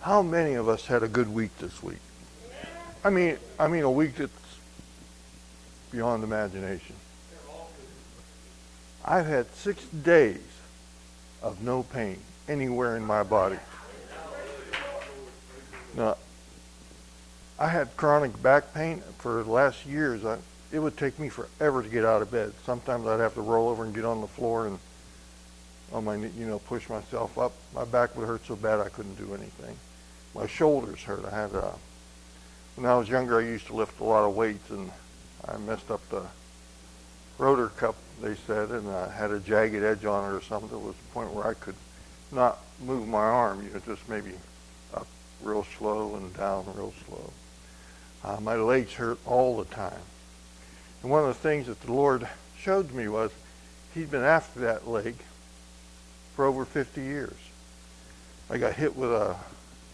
How many of us had a good week this week? I mean a week that's beyond imagination. I've had 6 days of no pain anywhere in my body. Now, I had chronic back pain for the last years. It would take me forever to get out of bed. Sometimes I'd have to roll over and get on the floor and on my, push myself up. My back would hurt so bad I couldn't do anything. My shoulders hurt. When I was younger, I used to lift a lot of weights, and I messed up the rotor cup, they said, and I had a jagged edge on it or something. It was the point where I could not move my arm, just maybe up real slow and down real slow. My legs hurt all the time. And one of the things that the Lord showed me was he'd been after that leg for over 50 years. I got hit with a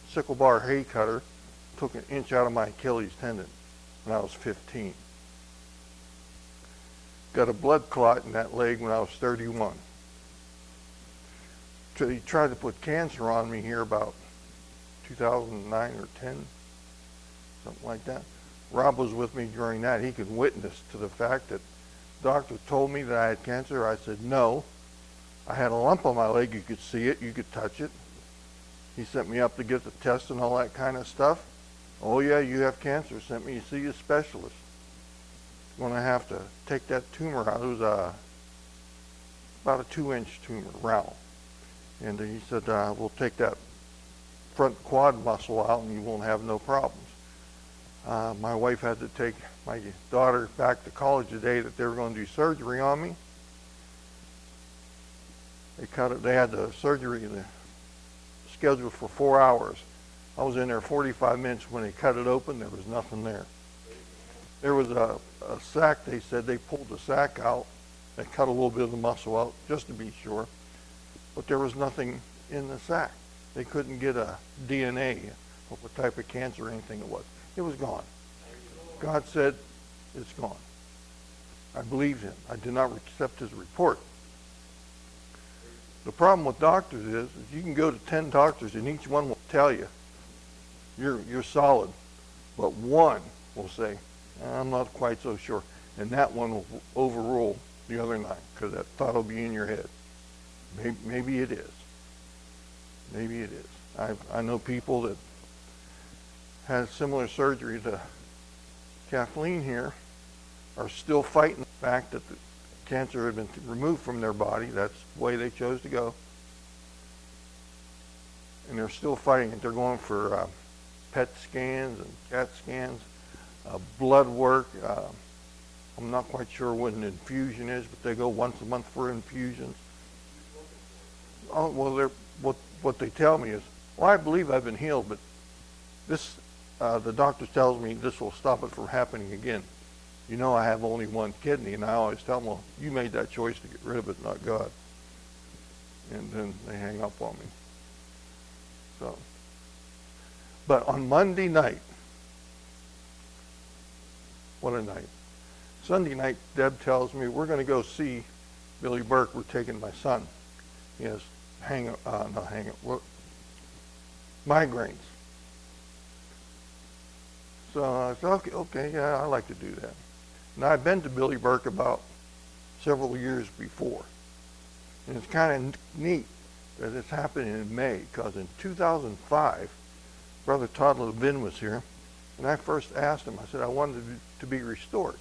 sickle bar hay cutter, took an inch out of my Achilles tendon when I was 15. Got a blood clot in that leg when I was 31. So he tried to put cancer on me here about 2009 or 10, something like that. Rob was with me during that. He could witness to the fact that the doctor told me that I had cancer. I said no. I had a lump on my leg. You could see it. You could touch it. He sent me up to get the test and all that kind of stuff. Oh yeah, you have cancer. Sent me to see a specialist. Going to have to take that tumor out. It was about a 2-inch tumor, round. And he said, we'll take that front quad muscle out and you won't have no problems. My wife had to take my daughter back to college the day that they were going to do surgery on me. They had the surgery scheduled for 4 hours. I was in there 45 minutes. When they cut it open, there was nothing there. There was a sac. They said they pulled the sac out and cut a little bit of the muscle out just to be sure. But there was nothing in the sac. They couldn't get a DNA of what type of cancer or anything it was. It was gone. God said, it's gone. I believed him. I did not accept his report. The problem with doctors is you can go to 10 doctors and each one will tell you you're solid, but one will say, I'm not quite so sure, and that one will overrule the other 9 because that thought will be in your head. Maybe it is. Maybe it is. I know people that had similar surgery to Kathleen here are still fighting the fact that the cancer had been removed from their body. That's the way they chose to go. And they're still fighting it. They're going for PET scans and CAT scans, blood work. I'm not quite sure what an infusion is, but they go once a month for infusions. Oh, well, what they tell me is, well, I believe I've been healed, but this, the doctor tells me this will stop it from happening again. I have only one kidney, and I always tell them, well, you made that choice to get rid of it, not God. And then they hang up on me. So, but on Monday night, what a night. Sunday night, Deb tells me, we're going to go see Billy Burke. We're taking my son. He has migraines. So I said, okay, yeah, I like to do that. And I've been to Billy Burke about several years before. And it's kind of neat that it's happening in May, because in 2005, Brother Todd Levin was here, and I first asked him, I said, I wanted to be restored.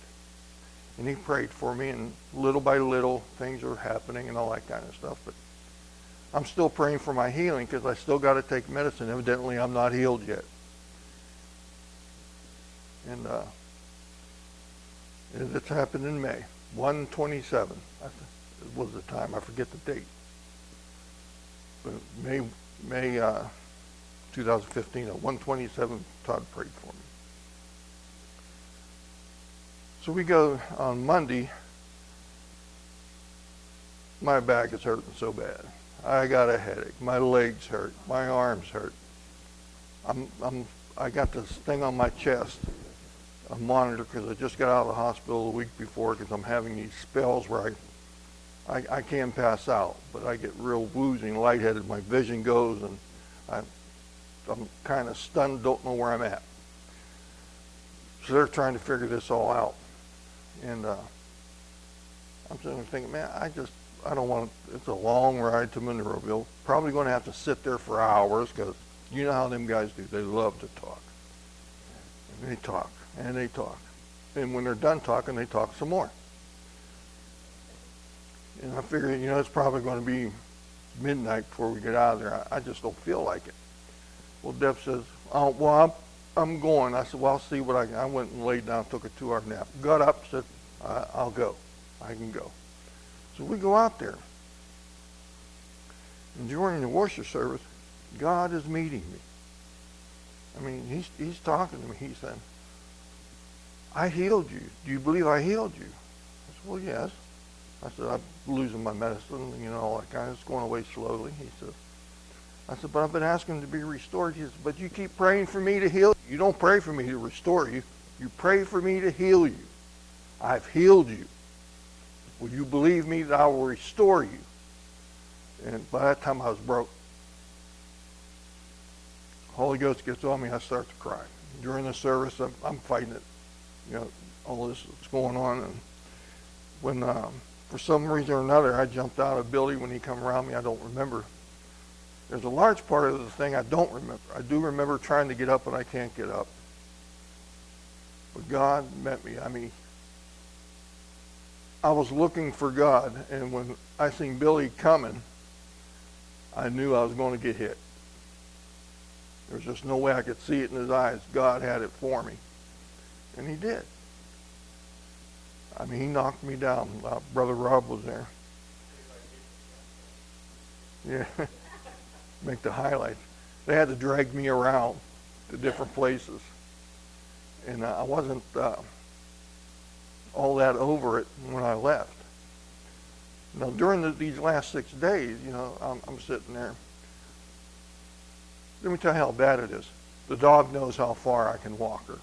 And he prayed for me, and little by little, things are happening and all that kind of stuff. But I'm still praying for my healing because I still got to take medicine. Evidently, I'm not healed yet. And it's happened in May. 1/27 was the time. I forget the date. But May 2015, at 1/27, Todd prayed for me. So we go on Monday. My back is hurting so bad. I got a headache. My legs hurt. My arms hurt. I got this thing on my chest, a monitor, because I just got out of the hospital the week before because I'm having these spells where I can pass out, but I get real woozy and lightheaded. My vision goes, and I'm kind of stunned, don't know where I'm at. So they're trying to figure this all out. And I'm sitting there thinking, man, I don't want to, it's a long ride to Monroeville. Probably going to have to sit there for hours because you know how them guys do. They love to talk. And they talk, and they talk. And when they're done talking, they talk some more. And I figured, it's probably going to be midnight before we get out of there. I just don't feel like it. Well, Deb says, oh, well, I'm going. I said, well, I'll see what I can. I went and laid down, took a 2-hour nap. Got up, said, I'll go. I can go. So we go out there. And during the worship service, God is meeting me. I mean, he's talking to me. He said, I healed you. Do you believe I healed you? I said, well, yes. I said, I'm losing my medicine, all that kind of. It's going away slowly. I said, but I've been asking to be restored. He said, but you keep praying for me to heal you. You don't pray for me to restore you. You pray for me to heal you. I've healed you. Will you believe me that I will restore you? And by that time I was broke. Holy Ghost gets on me, I start to cry. During the service, I'm fighting it. All this is going on. And when, for some reason or another, I jumped out of Billy when he come around me, I don't remember. There's a large part of the thing I don't remember. I do remember trying to get up and I can't get up. But God met me. I mean, I was looking for God, and when I seen Billy coming, I knew I was going to get hit. There's just no way I could see it in his eyes. God had it for me. And he did. I mean, he knocked me down. Brother Rob was there. Yeah. Make the highlights. They had to drag me around to different places. And I wasn't all that over it when I left. Now, during these last 6 days, I'm sitting there. Let me tell you how bad it is. The dog knows how far I can walk her.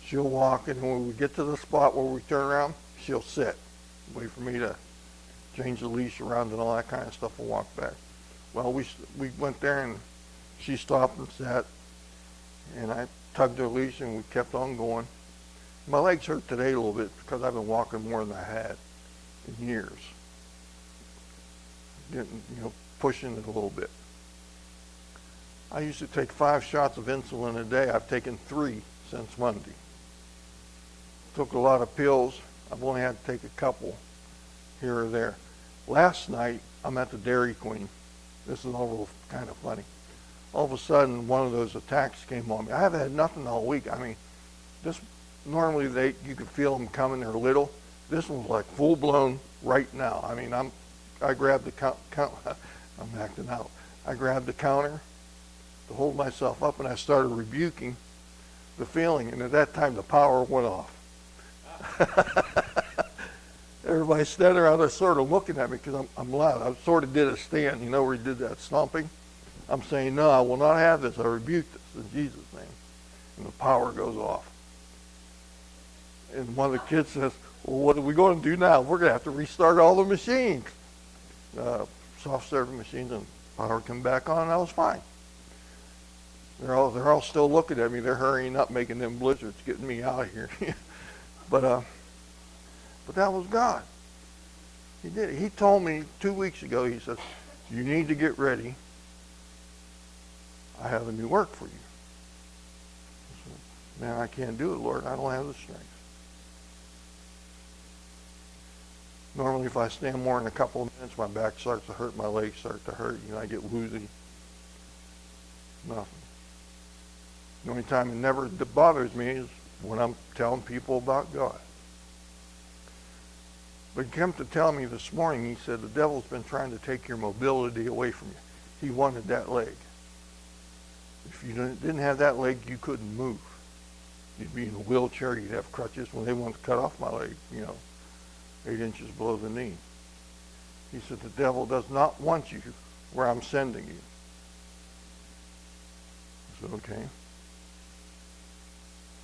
She'll walk, and when we get to the spot where we turn around, she'll sit. Wait for me to change the leash around and all that kind of stuff and walk back. Well, we went there, and she stopped and sat, and I tugged her leash, and we kept on going. My legs hurt today a little bit because I've been walking more than I had in years. Getting, pushing it a little bit. I used to take 5 shots of insulin a day. I've taken 3 since Monday. Took a lot of pills. I've only had to take a couple here or there. Last night, I'm at the Dairy Queen. This is all kind of funny. All of a sudden, one of those attacks came on me. I haven't had nothing all week. I mean, this normally you could feel them coming. They're little. This one's like full blown right now. I mean, I grabbed the I'm acting out. I grabbed the counter to hold myself up, and I started rebuking the feeling. And at that time, the power went off. Everybody's standing around there sort of looking at me because I'm loud. I sort of did a stand, where he did that stomping. I'm saying, no, I will not have this. I rebuke this in Jesus' name. And the power goes off. And one of the kids says, well, what are we going to do now? We're going to have to restart all the machines. Soft serving machines, and power come back on, and I was fine. They're all still looking at me. They're hurrying up, making them blizzards, getting me out of here. But that was God. He did it. He told me 2 weeks ago, he says, you need to get ready. I have a new work for you. I said, man, I can't do it, Lord. I don't have the strength. Normally, if I stand more than a couple of minutes, my back starts to hurt, my legs start to hurt. I get woozy. Nothing. The only time it never bothers me is when I'm telling people about God. But he came to tell me this morning, he said, the devil's been trying to take your mobility away from you. He wanted that leg. If you didn't have that leg, you couldn't move. You'd be in a wheelchair, you'd have crutches. When they wanted to cut off my leg, 8 inches below the knee. He said, the devil does not want you where I'm sending you. I said, okay.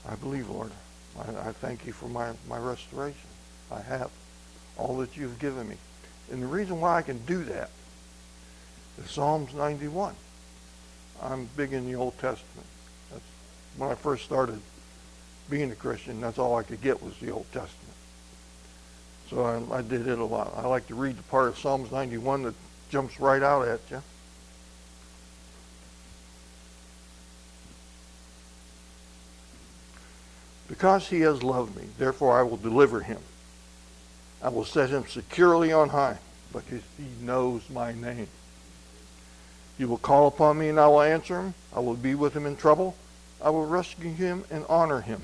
I believe, Lord. I thank you for my restoration. I have all that you've given me. And the reason why I can do that is Psalms 91. I'm big in the Old Testament. That's when I first started being a Christian. That's all I could get was the Old Testament. So I did it a lot. I like to read the part of Psalms 91 that jumps right out at you. Because he has loved me, therefore I will deliver him. I will set him securely on high, because he knows my name. He will call upon me and I will answer him. I will be with him in trouble. I will rescue him and honor him.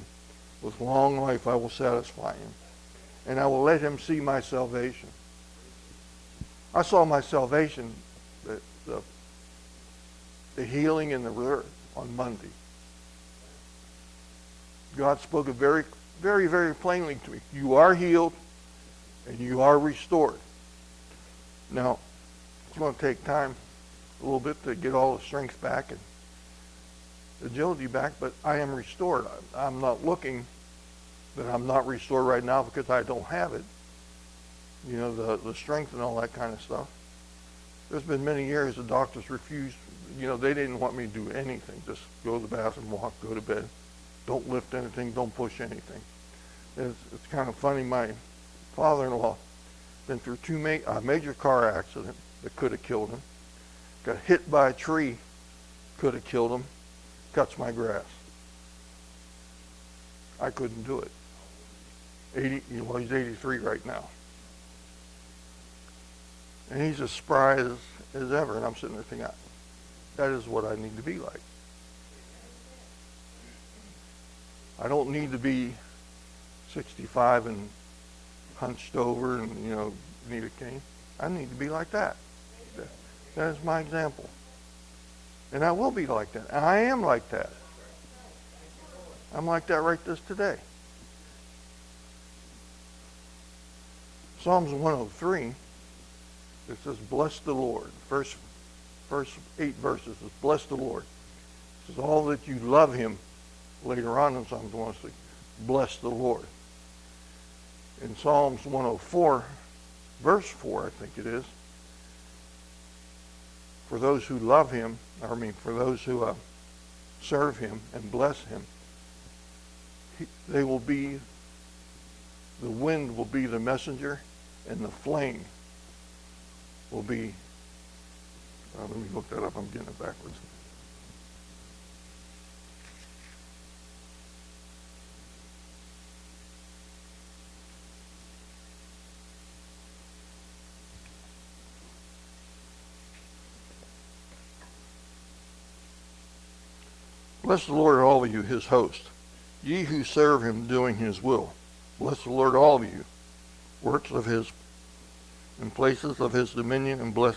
With long life I will satisfy him, and I will let him see my salvation. I saw my salvation, the healing and the rebirth on Monday. God spoke it very, very, very plainly to me. You are healed and you are restored. Now, it's going to take time a little bit to get all the strength back and agility back, but I am restored. I'm not looking that I'm not restored right now because I don't have it. You know, the strength and all that kind of stuff. There's been many years the doctors refused. You know, they didn't want me to do anything. Just go to the bathroom, walk, go to bed. Don't lift anything. Don't push anything. It's kind of funny. My father-in-law been through a major car accident that could have killed him. Got hit by a tree, could have killed him. Cuts my grass. I couldn't do it. He's 83 right now. And he's as spry as ever. And I'm sitting there thinking, that is what I need to be like. I don't need to be 65 and hunched over and, need a cane. I need to be like that. That is my example. And I will be like that. And I am like that. I'm like that right this today. Psalms 103, it says, bless the Lord. First 8 verses says, bless the Lord. It says, all that you love him. Later on in Psalms 106, bless the Lord. In Psalms 104, verse 4, I think it is, for those who love him, for those who serve him and bless him, the wind will be the messenger, and the flame will be, let me look that up, I'm getting it backwards. Bless the Lord, all of you, his host, ye who serve him doing his will. Bless the Lord, all of you, works of his and places of his dominion, and bless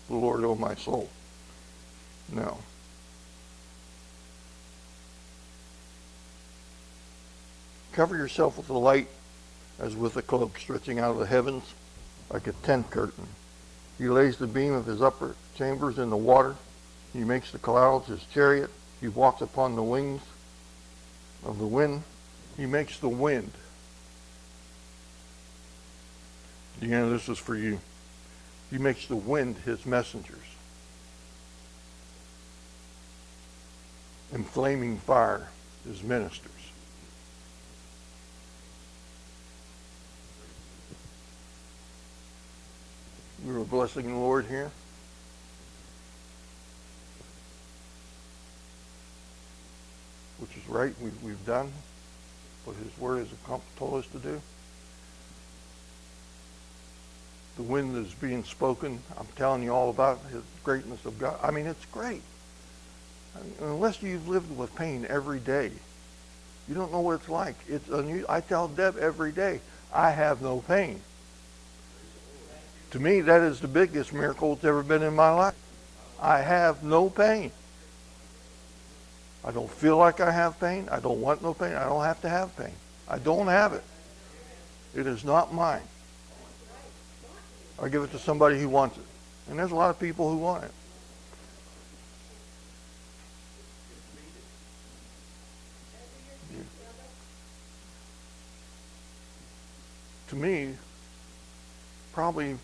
the Lord, O my soul. Now, cover yourself with the light as with a cloak stretching out of the heavens like a tent curtain. He lays the beam of his upper chambers in the water. He makes the clouds his chariot. He walks upon the wings of the wind. He makes the wind. Deanna, this is for you. He makes the wind his messengers, and flaming fire his ministers. We were blessing the Lord here. Which is right, we've done what his word has told us to do. The wind is being spoken. I'm telling you all about his greatness of God. I mean, it's great. Unless you've lived with pain every day, you don't know what it's like. It's unusual. I tell Deb every day, I have no pain. To me, that is the biggest miracle that's ever been in my life. I have no pain. I don't feel like I have pain. I don't want no pain. I don't have to have pain. I don't have it. It is not mine. I give it to somebody who wants it. And there's a lot of people who want it. To me, probably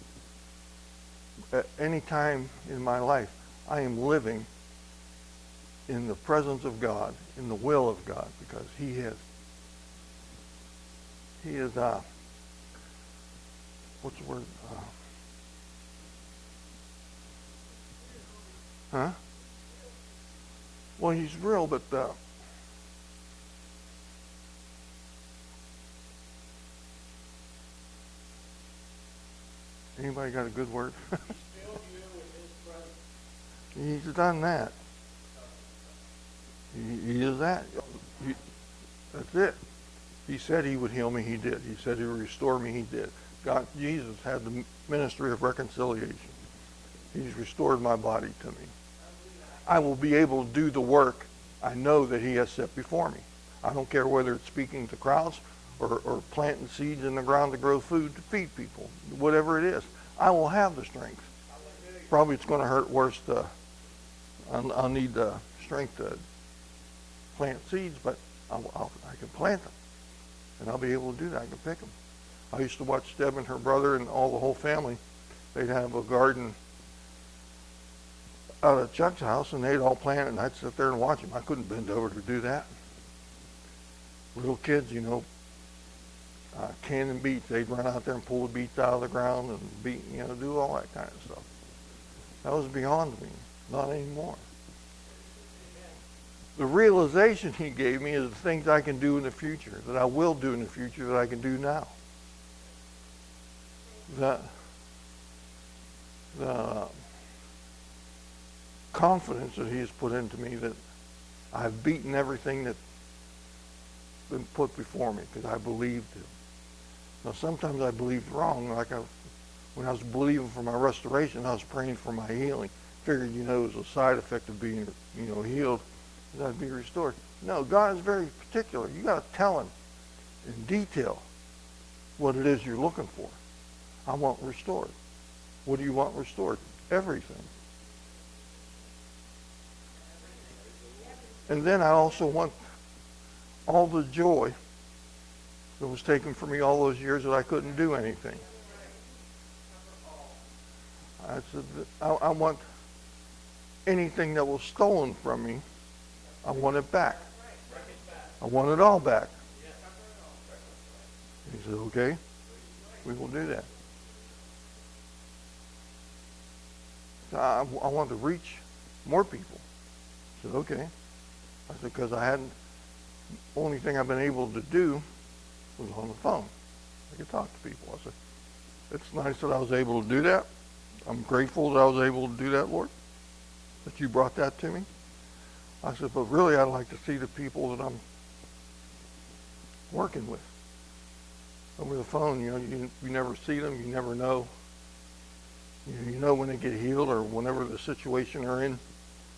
at any time in my life, I am living in the presence of God, in the will of God, because he is what's the word? Huh? Well, he's real, but anybody got a good word? He's done that. He is that. That's it. He said he would heal me. He did. He said he would restore me. He did. God, Jesus had the ministry of reconciliation. He's restored my body to me. I will be able to do the work I know that he has set before me. I don't care whether it's speaking to crowds or planting seeds in the ground to grow food to feed people. Whatever it is, I will have the strength. Probably it's going to hurt worse. I'll need the strength to plant seeds, but I can plant them. And I'll be able to do that. I can pick them. I used to watch Deb and her brother and all the whole family. They'd have a garden out at Chuck's house, and they'd all plant it, and I'd sit there and watch them. I couldn't bend over to do that. Little kids, canning beets. They'd run out there and pull the beets out of the ground and do all that kind of stuff. That was beyond me. Not anymore. The realization he gave me is the things I can do in the future, that I will do in the future, that I can do now. The confidence that he has put into me that I've beaten everything that's been put before me because I believed him. Now sometimes I believed wrong, when I was believing for my restoration, I was praying for my healing. Figured, it was a side effect of being, healed, that I'd be restored. No, God is very particular. You got to tell him in detail what it is you're looking for. I want restored. What do you want restored? Everything. And then I also want all the joy that was taken from me all those years that I couldn't do anything. I said, I want anything that was stolen from me, I want it back. I want it all back. He said, okay, we will do that. So I want to reach more people. I said, okay. I said, because the only thing I've been able to do was on the phone. I could talk to people. I said, it's nice that I was able to do that. I'm grateful that I was able to do that, Lord, that you brought that to me. I said, but really I'd like to see the people that I'm working with. Over the phone, you never see them, you never know. You know when they get healed or whenever the situation they're in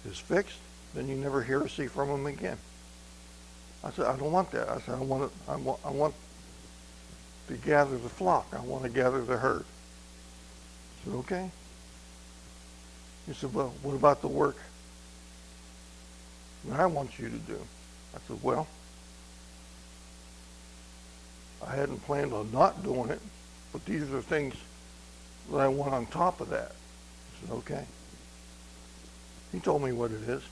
is fixed, then you never hear or see from them again. I said, I don't want that. I said, I want to gather the flock. I want to gather the herd. I said, okay. He said, well, what about the work that I want you to do? I said, well, I hadn't planned on not doing it, but these are the things that I want on top of that. I said, okay. He told me what it is.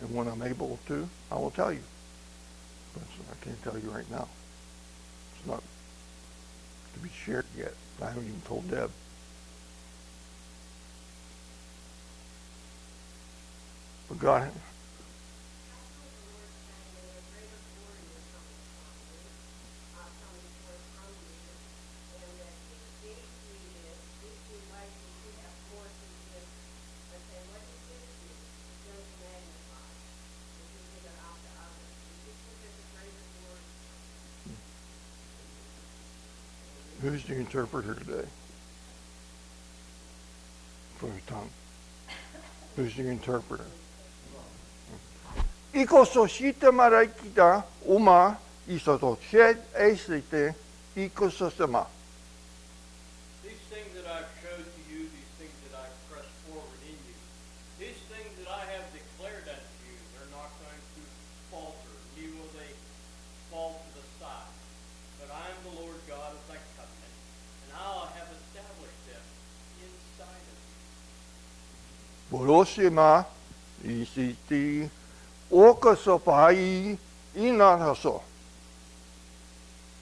And when I'm able to, I will tell you. But I can't tell you right now. It's not to be shared yet. I haven't even told Deb. But God, who's the interpreter today? For your tongue. Who's the interpreter? Iko soshita maraikita uma isoto shed esite iko sosema. These things that I've showed to you, these things that I've pressed forward in you, these things that I have declared unto you, they're not going to falter, neither will they fall to the side. But I am the Lord God of thy covenant, and I have established them inside of you. Boroshima Isiti oka sopai inahaso.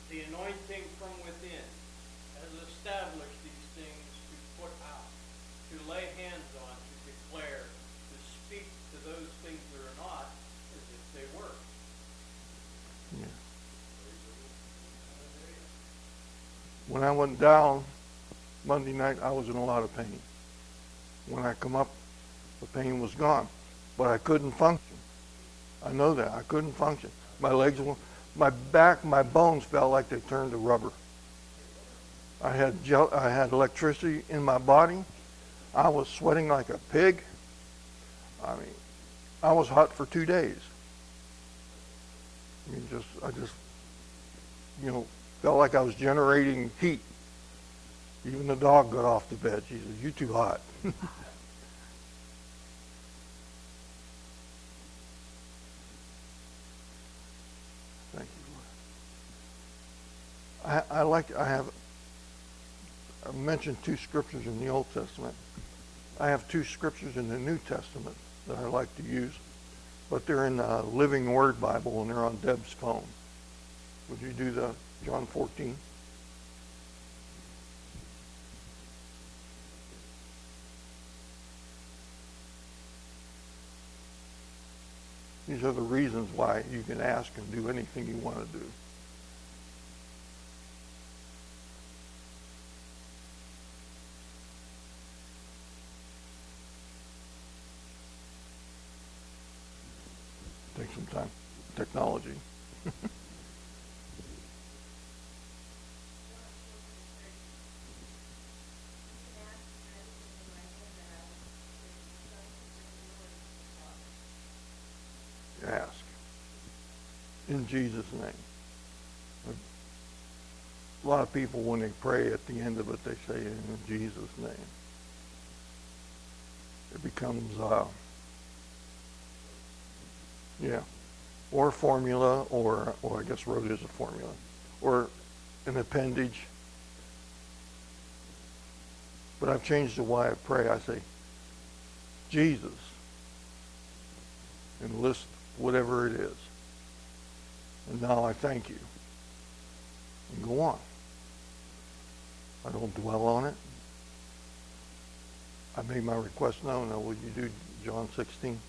The anointing from within has established these things to put out, to lay hands on, to declare, to speak to those things that are not as if they were. Yeah. When I went down Monday night, I was in a lot of pain. When I come up, the pain was gone, but I couldn't function. I know that. I couldn't function. My legs, my back, my bones felt like they turned to rubber. I had electricity in my body. I was sweating like a pig. I mean, I was hot for 2 days. I mean, I just, felt like I was generating heat. Even the dog got off the bed. She said, "You too hot." Thank you, Lord. I've mentioned 2 scriptures in the Old Testament. I have 2 scriptures in the New Testament that I like to use, but they're in the Living Word Bible and they're on Deb's phone. Would you do the John 14? These are the reasons why you can ask and do anything you want to do. Take some time. Technology. Ask. In Jesus' name. A lot of people, when they pray at the end of it, they say, "In Jesus' name." It becomes, or formula, or I guess road is a formula, or an appendage. But I've changed the way I pray. I say, "Jesus," and list whatever it is. And now I thank you. And go on. I don't dwell on it. I made my request known. Now, will you do John 16?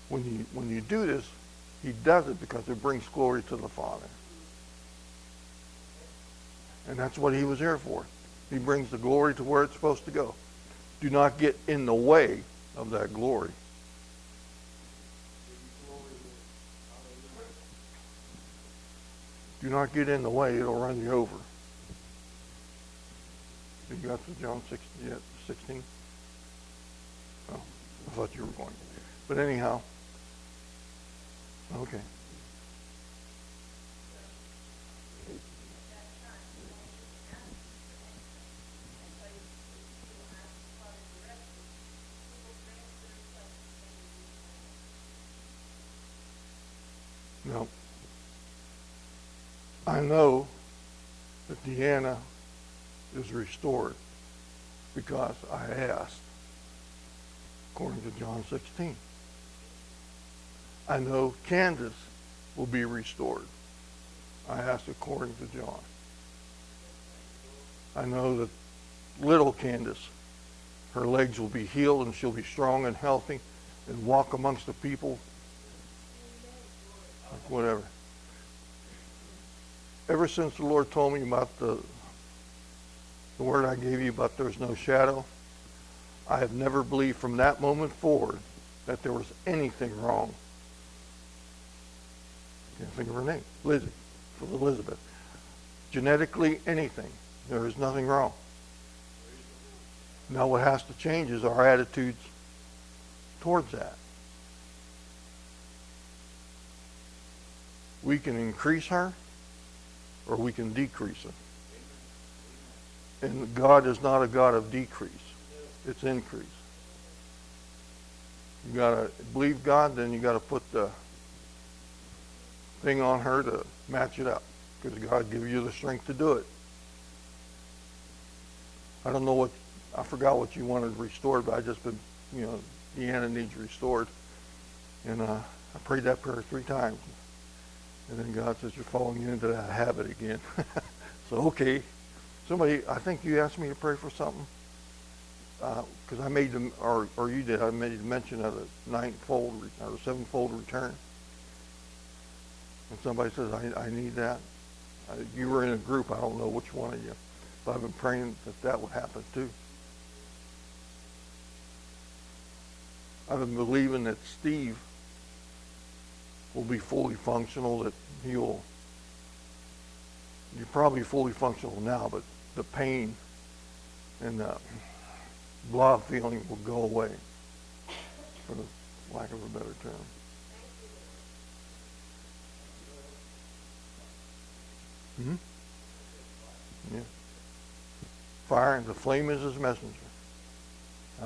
When you do this, he does it because it brings glory to the Father. And that's what he was here for. He brings the glory to where it's supposed to go. Do not get in the way of that glory. Do not get in the way, it'll run you over. You got to John 16? Oh, I thought you were going. But anyhow, okay. No. I know that Deanna is restored because I asked, according to John 16. I know Candace will be restored. I asked according to John. I know that little Candace, her legs will be healed and she'll be strong and healthy and walk amongst the people like whatever. Ever since the Lord told me about the word I gave you about there's no shadow, I have never believed from that moment forward that there was anything wrong. Can't think of her name. Lizzie. For Elizabeth. Genetically, anything. There is nothing wrong. Now what has to change is our attitudes towards that. We can increase her or we can decrease her. And God is not a God of decrease. It's increase. You got to believe God, then you got to put the thing on her to match it up. Because God gives you the strength to do it. I don't know I forgot what you wanted restored, but I just been Deanna needs restored. And I prayed that prayer 3 times. And then God says, you're falling into that habit again. So, okay. Somebody, I think you asked me to pray for something. Because I made them, or you did, I made mention of the 9-fold or 7-fold return. And somebody says, I need that. You were in a group, I don't know which one of you. But I've been praying that would happen too. I've been believing that Steve will be fully functional, that you're probably fully functional now, but the pain and the blah feeling will go away, for the lack of a better term. Hmm? Yeah. Fire, and the flame is his messenger.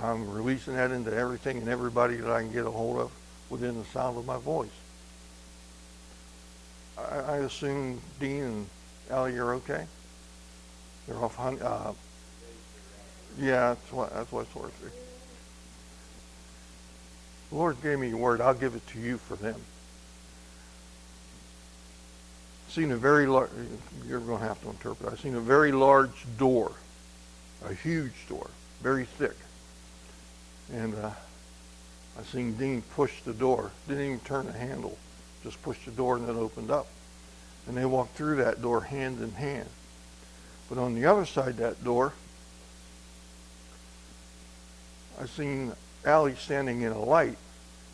I'm releasing that into everything and everybody that I can get a hold of within the sound of my voice. I assume Dean and Allie are okay? They're off hunting. Yeah, that's what it's worth. The Lord gave me a word. I'll give it to you for them. Seen a very large, you're going to have to interpret. I've seen a very large door, a huge door, very thick. And I seen Dean push the door. Didn't even turn the handle. Just pushed the door and it opened up. And they walked through that door hand in hand. But on the other side of that door, I seen Allie standing in a light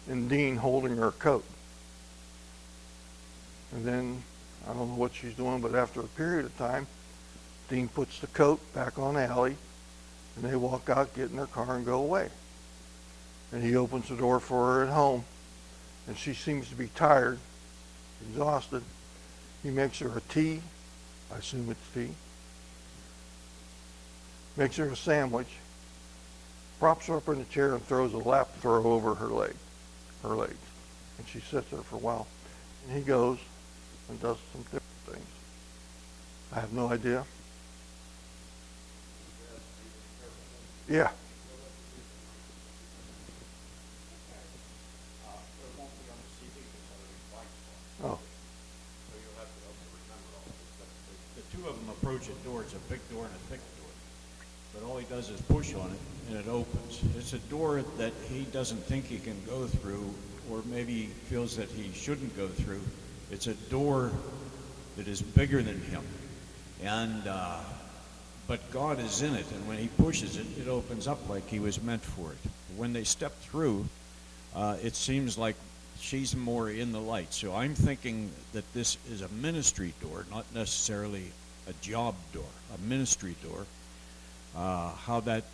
and Dean holding her coat. And then, I don't know what she's doing, but after a period of time, Dean puts the coat back on Allie and they walk out, get in their car and go away. And he opens the door for her at home, and she seems to be tired, exhausted. He makes her a tea. I assume it's tea. Makes her a sandwich, props her up in a chair and throws a lap throw over her legs. And she sits there for a while. And he goes and does some different things. I have no idea. Yeah. Oh. So you'll have to remember all this. But the two of them approach a door. It's a big door and a thick door. But all he does is push on it, and it opens. It's a door that he doesn't think he can go through, or maybe he feels that he shouldn't go through. It's a door that is bigger than him. And but God is in it, and when he pushes it, it opens up like he was meant for it. When they step through, it seems like she's more in the light. So I'm thinking that this is a ministry door, not necessarily a job door, a ministry door. How that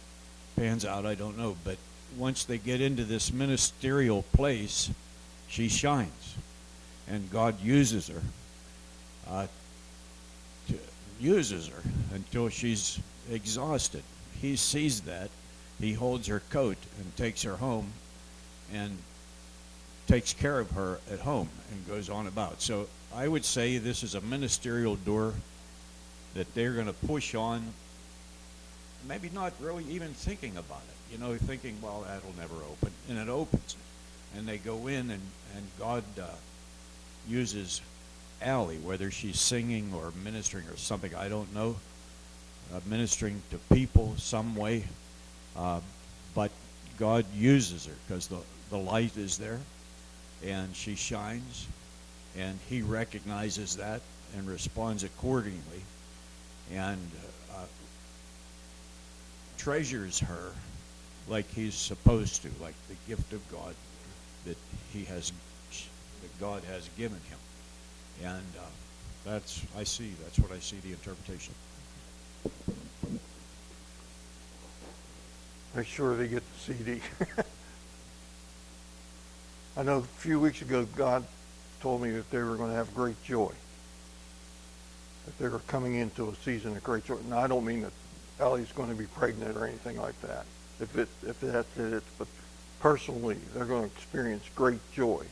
pans out, I don't know. But once they get into this ministerial place, she shines. And God uses her. Uses her until she's exhausted. He sees that. He holds her coat and takes her home and takes care of her at home and goes on about. So I would say this is a ministerial door that they're going to push on, maybe not really even thinking about it, thinking, well, that'll never open. And it opens. And they go in, and God uses Allie, whether she's singing or ministering or something, I don't know, ministering to people some way. But God uses her because the light is there. And she shines, and he recognizes that and responds accordingly, and treasures her like he's supposed to, like the gift of God that God has given him. And that's what I see the interpretation. Make sure they get the CD. I know a few weeks ago God told me that they were going to have great joy. That they were coming into a season of great joy. Now I don't mean that Ellie's going to be pregnant or anything like that. If that's it, but personally they're going to experience great joy.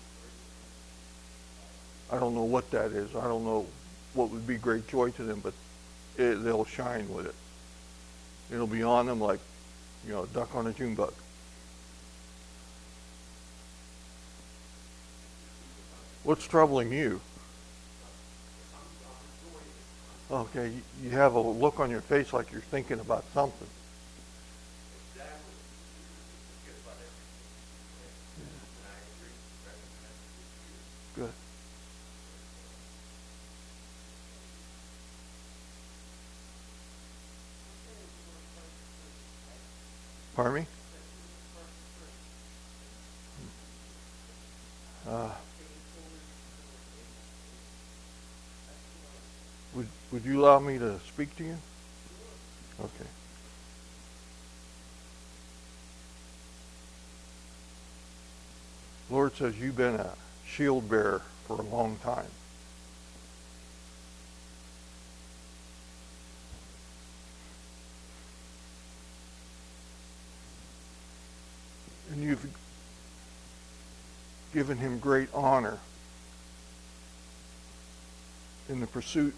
I don't know what that is. I don't know what would be great joy to them, but they'll shine with it. It'll be on them like, a duck on a June bug. What's troubling you? Okay, you have a look on your face like you're thinking about something. Good. Pardon me? Uh, would you allow me to speak to you? Okay. Lord says you've been a shield bearer for a long time. And you've given him great honor in the pursuit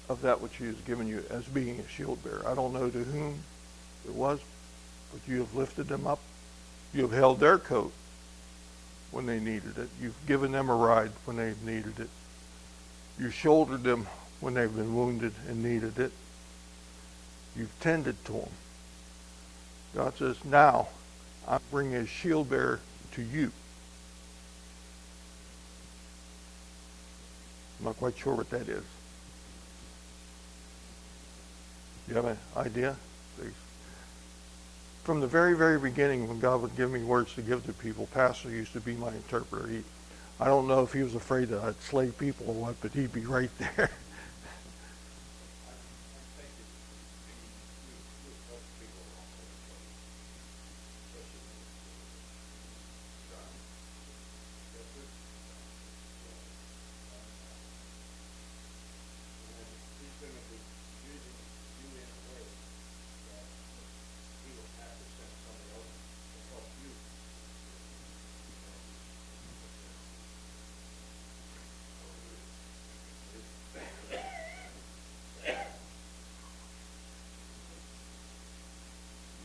of that which he has given you as being a shield bearer. I don't know to whom it was, but you have lifted them up. You have held their coat when they needed it. You've given them a ride when they've needed it. You shouldered them when they've been wounded and needed it. You've tended to them. God says, now I'm bringing a shield bearer to you. I'm not quite sure what that is. You have an idea? From the very, very beginning, when God would give me words to give to people, Pastor used to be my interpreter. I don't know if he was afraid that I'd slay people or what, but he'd be right there.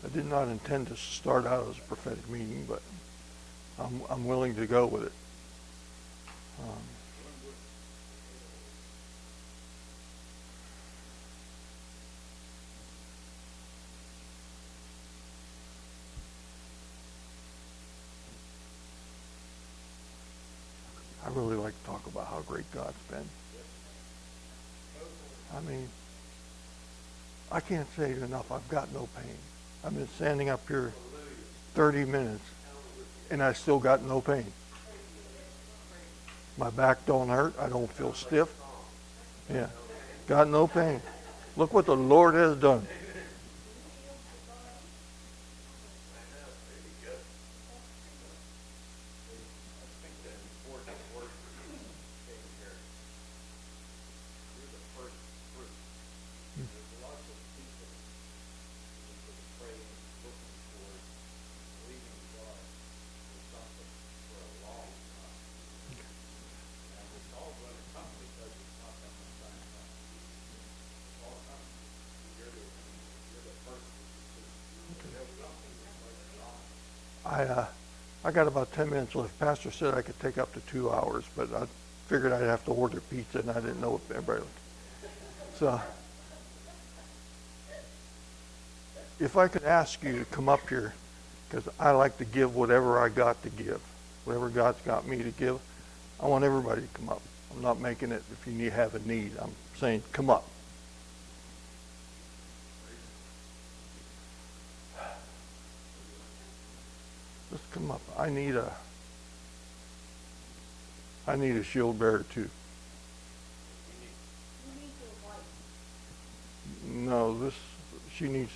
I did not intend to start out as a prophetic meeting, but I'm willing to go with it. I really like to talk about how great God's been. I mean, I can't say it enough. I've got no pain. I've been standing up here 30 minutes, and I still got no pain. My back don't hurt. I don't feel stiff. Yeah, got no pain. Look what the Lord has done. I got about 10 minutes left. Pastor said I could take up to 2 hours, but I figured I'd have to order pizza, and I didn't know if everybody. So, if I could ask you to come up here, because I like to give whatever I got to give, whatever God's got me to give. I want everybody to come up. I'm not making it if you have a need. I'm saying come up. Just come up. I need a shield bearer too. No, she needs